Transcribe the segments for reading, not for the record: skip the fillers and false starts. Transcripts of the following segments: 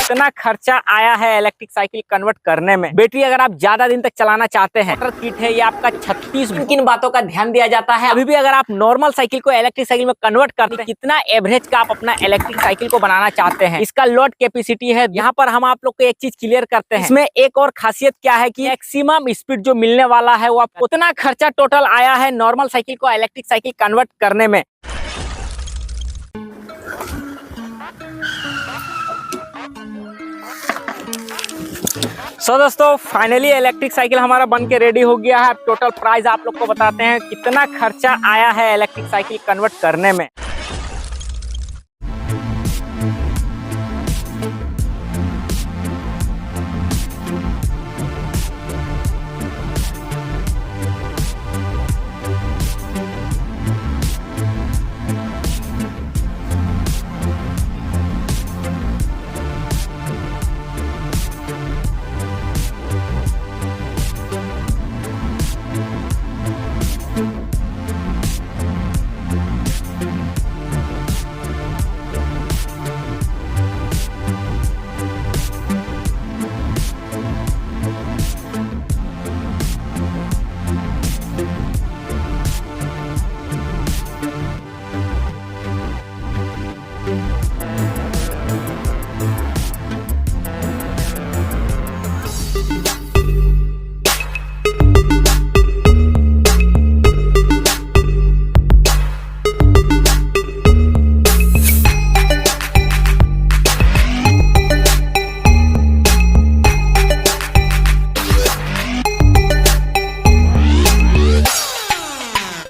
इतना खर्चा आया है इलेक्ट्रिक साइकिल कन्वर्ट करने में। बैटरी अगर आप ज्यादा दिन तक चलाना चाहते हैं, मोटर किट है ये आपका 36। किन बातों का ध्यान दिया जाता है? अभी भी अगर आप नॉर्मल साइकिल को इलेक्ट्रिक साइकिल में कन्वर्ट करते हैं, कितना एवरेज का आप अपना इलेक्ट्रिक साइकिल को बनाना चाहते हैं, इसका लोड कैपेसिटी है। यहाँ पर हम आप लोग को एक चीज क्लियर करते हैं। इसमें एक और खासियत क्या है कि मैक्सिमम स्पीड जो मिलने वाला है वो आपको उतना खर्चा टोटल आया है नॉर्मल साइकिल को इलेक्ट्रिक साइकिल कन्वर्ट करने में। दोस्तों फाइनली इलेक्ट्रिक साइकिल हमारा बन के रेडी हो गया है। टोटल प्राइस आप लोग को बताते हैं कितना खर्चा आया है इलेक्ट्रिक साइकिल कन्वर्ट करने में।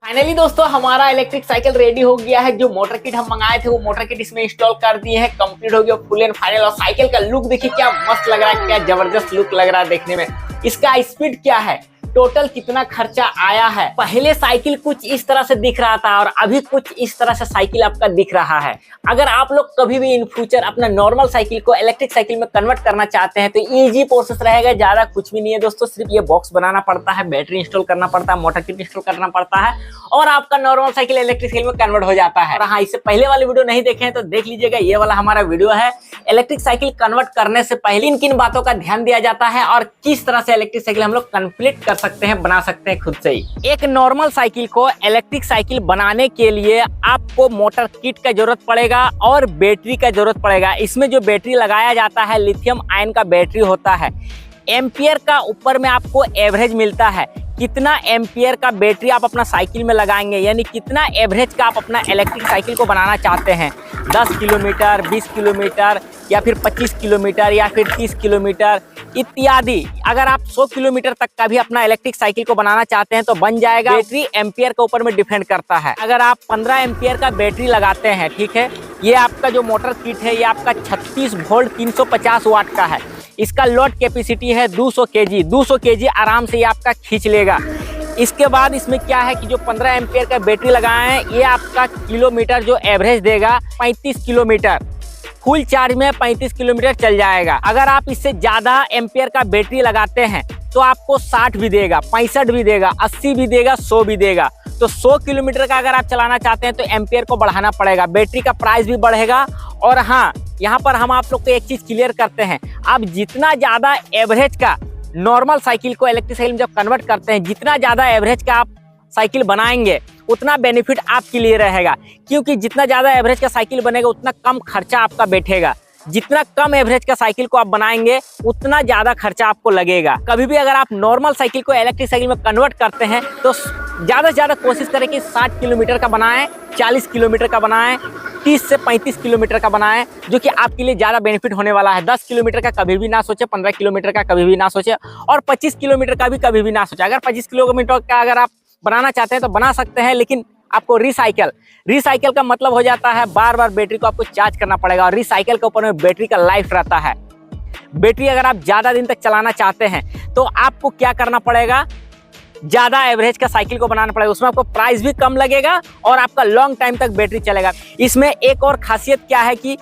फाइनली दोस्तों हमारा इलेक्ट्रिक साइकिल रेडी हो गया है। जो मोटर किट हम मंगाए थे वो मोटर किट इसमें इंस्टॉल कर दिए हैं। कंप्लीट हो गया फुल एंड फाइनल। और साइकिल का लुक देखिए क्या मस्त लग रहा है, क्या जबरदस्त लुक लग रहा है देखने में। इसका स्पीड क्या है, टोटल कितना खर्चा आया है। पहले साइकिल कुछ इस तरह से दिख रहा था और अभी कुछ इस तरह से साइकिल आपका दिख रहा है। अगर आप लोग कभी भी इन फ्यूचर अपना नॉर्मल साइकिल को इलेक्ट्रिक साइकिल में कन्वर्ट करना चाहते हैं तो इजी प्रोसेस रहेगा। ज्यादा कुछ भी नहीं है दोस्तों, सिर्फ ये बॉक्स बनाना पड़ता है, बैटरी इंस्टॉल करना पड़ता है, मोटर किट इंस्टॉल करना पड़ता है और आपका नॉर्मल साइकिल इलेक्ट्रिक साइकिल में कन्वर्ट हो जाता है। और हाँ, इससे पहले वाली वीडियो नहीं देखे हैं तो देख लीजिएगा, ये वाला हमारा वीडियो है। इलेक्ट्रिक साइकिल कन्वर्ट करने से पहले किन किन बातों का ध्यान दिया जाता है और किस तरह से इलेक्ट्रिक साइकिल हम लोग कंप्लीट कर सकते हैं, बना सकते हैं खुद से ही। एक नॉर्मल साइकिल को इलेक्ट्रिक साइकिल बनाने के लिए आपको मोटर किट का जरूरत पड़ेगा और बैटरी का जरूरत पड़ेगा। इसमें जो बैटरी लगाया जाता है लिथियम आयन का बैटरी होता है। एम्पियर का ऊपर में आपको एवरेज मिलता है, कितना एम्पियर का बैटरी आप अपना साइकिल में लगाएंगे, यानी कितना एवरेज का आप अपना इलेक्ट्रिक साइकिल को बनाना चाहते हैं। 10 किलोमीटर, 20 किलोमीटर या फिर 25 किलोमीटर या फिर 30 किलोमीटर इत्यादि। अगर आप 100 किलोमीटर तक का भी अपना इलेक्ट्रिक साइकिल को बनाना चाहते हैं तो बन जाएगा। बैटरी एम्पियर के ऊपर में डिपेंड करता है। अगर आप 15 एम्पियर का बैटरी लगाते हैं, ठीक है, ये आपका जो मोटर किट है ये आपका 36 वोल्ट 350 वाट का है। इसका लोड कैपेसिटी है 200 केजी। 200 केजी आराम से ये आपका खींच लेगा। इसके बाद इसमें क्या है कि जो 15 एम्पियर का बैटरी लगाए हैं ये आपका किलोमीटर जो एवरेज देगा 35 किलोमीटर। फुल चार्ज में 35 किलोमीटर चल जाएगा। अगर आप इससे ज़्यादा एम्पियर का बैटरी लगाते हैं तो आपको 60 भी देगा, 65 भी देगा, 80 भी देगा, 100 भी देगा। तो 100 किलोमीटर का अगर आप चलाना चाहते हैं तो एम्पियर को बढ़ाना पड़ेगा, बैटरी का प्राइस भी बढ़ेगा। और हाँ, यहाँ पर हम आप लोग को एक चीज़ क्लियर करते हैं, आप जितना ज़्यादा एवरेज का नॉर्मल साइकिल को इलेक्ट्रिक साइकिल में जब कन्वर्ट करते हैं, जितना ज़्यादा एवरेज का आप साइकिल बनाएंगे उतना बेनिफिट आपके लिए रहेगा। क्योंकि जितना ज़्यादा एवरेज का साइकिल बनेगा उतना कम खर्चा आपका बैठेगा। जितना कम एवरेज का साइकिल को आप बनाएंगे उतना ज़्यादा खर्चा आपको लगेगा। कभी भी अगर आप नॉर्मल साइकिल को इलेक्ट्रिक साइकिल में कन्वर्ट करते हैं तो ज़्यादा से ज़्यादा कोशिश करें कि 60 किलोमीटर का बनाएं, 40 किलोमीटर का बनाएं, 30 से 35 किलोमीटर का बनाएं, जो कि आपके लिए ज़्यादा बेनिफिट होने वाला है। 10 किलोमीटर का कभी भी ना सोचे, 15 किलोमीटर का कभी भी ना सोचे और 25 किलोमीटर का भी कभी भी ना सोचे। अगर 25 किलोमीटर का अगर आप बनाना चाहते हैं तो बना सकते हैं, लेकिन आपको रिसाइकल का मतलब हो जाता है बार बार बैटरी को आपको चार्ज करना पड़ेगा। और रिसाइकल के ऊपर में बैटरी का लाइफ रहता है। बैटरी अगर आप ज़्यादा दिन तक चलाना चाहते हैं तो आपको क्या करना पड़ेगा, ज़्यादा एवरेज का साइकिल को बनाना पड़ेगा। उसमें आपको प्राइस भी कम लगेगा और आपका लॉन्ग टाइम तक बैटरी चलेगा। इसमें एक और खासियत क्या है कि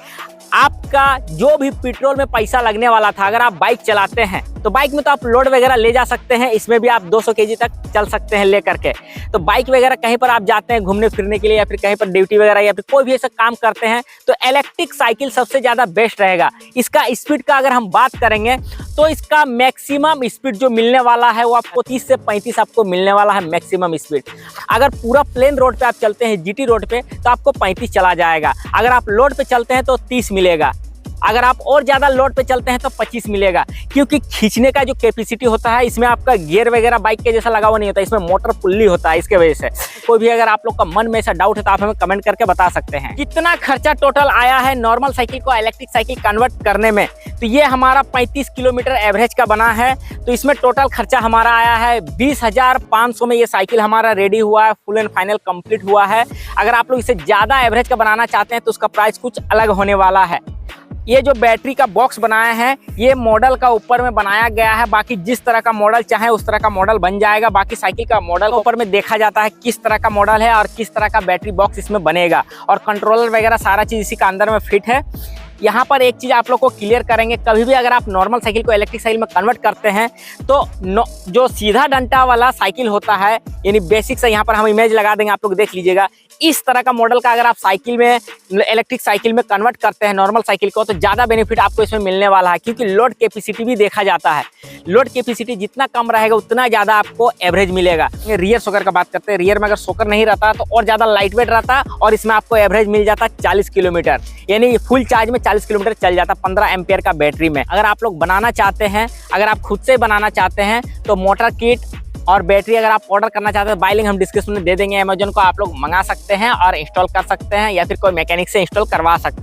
आप आपका जो भी पेट्रोल में पैसा लगने वाला था, अगर आप बाइक चलाते हैं तो बाइक में तो आप लोड वगैरह ले जा सकते हैं, इसमें भी आप 200 केजी तक चल सकते हैं ले करके। तो बाइक वगैरह कहीं पर आप जाते हैं घूमने फिरने के लिए, या फिर कहीं पर ड्यूटी वगैरह या फिर कोई भी ऐसा काम करते हैं, तो इलेक्ट्रिक साइकिल सबसे ज़्यादा बेस्ट रहेगा। इसका स्पीड का अगर हम बात करेंगे तो इसका मैक्सिमम स्पीड जो मिलने वाला है वो आपको 30 से 35 आपको मिलने वाला है मैक्सिमम स्पीड। अगर पूरा प्लेन रोड पे आप चलते हैं जीटी रोड पे तो आपको 35 चला जाएगा, अगर आप लोड पे चलते हैं तो 30 मिलेगा, अगर आप और ज़्यादा लोड पे चलते हैं तो 25 मिलेगा। क्योंकि खींचने का जो कैपेसिटी होता है इसमें आपका गियर वगैरह बाइक के जैसा लगा हुआ नहीं होता, इसमें मोटर पुल्ली होता है, इसके वजह से। कोई भी अगर आप लोग का मन में ऐसा डाउट है तो आप हमें कमेंट करके बता सकते हैं। कितना खर्चा टोटल आया है नॉर्मल साइकिल को इलेक्ट्रिक साइकिल कन्वर्ट करने में, तो ये हमारा 35 किलोमीटर एवरेज का बना है। तो इसमें टोटल खर्चा हमारा आया है 20,500 में। ये साइकिल हमारा रेडी हुआ है, फुल एंड फाइनल कंप्लीट हुआ है। अगर आप लोग इसे ज़्यादा एवरेज का बनाना चाहते हैं तो उसका प्राइस कुछ अलग होने वाला है। ये जो बैटरी का बॉक्स बनाया है ये मॉडल का ऊपर में बनाया गया है, बाकी जिस तरह का मॉडल चाहे उस तरह का मॉडल बन जाएगा। बाकी साइकिल का मॉडल ऊपर में देखा जाता है किस तरह का मॉडल है और किस तरह का बैटरी बॉक्स इसमें बनेगा, और कंट्रोलर वगैरह सारा चीज़ इसी का अंदर में फिट है। यहाँ पर एक चीज़ आप लोग को क्लियर करेंगे, कभी भी अगर आप नॉर्मल साइकिल को इलेक्ट्रिक साइकिल में कन्वर्ट करते हैं तो जो सीधा डंटा वाला साइकिल होता है, यानी बेसिक से यहाँ पर हम इमेज लगा देंगे, आप लोग देख लीजिएगा। इस तरह का मॉडल का अगर आप साइकिल में इलेक्ट्रिक साइकिल में कन्वर्ट करते हैं नॉर्मल साइकिल को, तो ज़्यादा बेनिफिट आपको इसमें मिलने वाला है। क्योंकि लोड कैपेसिटी भी देखा जाता है, लोड कैपेसिटी जितना कम रहेगा उतना ज़्यादा आपको एवरेज मिलेगा। रियर शॉकर का बात करते हैं, रियर में अगर शॉकर नहीं रहता तो और ज़्यादा लाइट वेट रहता और इसमें आपको एवरेज मिल जाता 40 किलोमीटर, यानी फुल चार्ज में 40 किलोमीटर चल जाता 15 एम्पियर का बैटरी में। अगर आप लोग बनाना चाहते हैं, अगर आप खुद से बनाना चाहते हैं तो मोटर किट और बैटरी अगर आप ऑर्डर करना चाहते हैं, बाय लिंक हम डिस्क्रिप्शन में दे देंगे, अमेजन को आप लोग मंगा सकते हैं और इंस्टॉल कर सकते हैं, या फिर कोई मैकेनिक से इंस्टॉल करवा सकते हैं।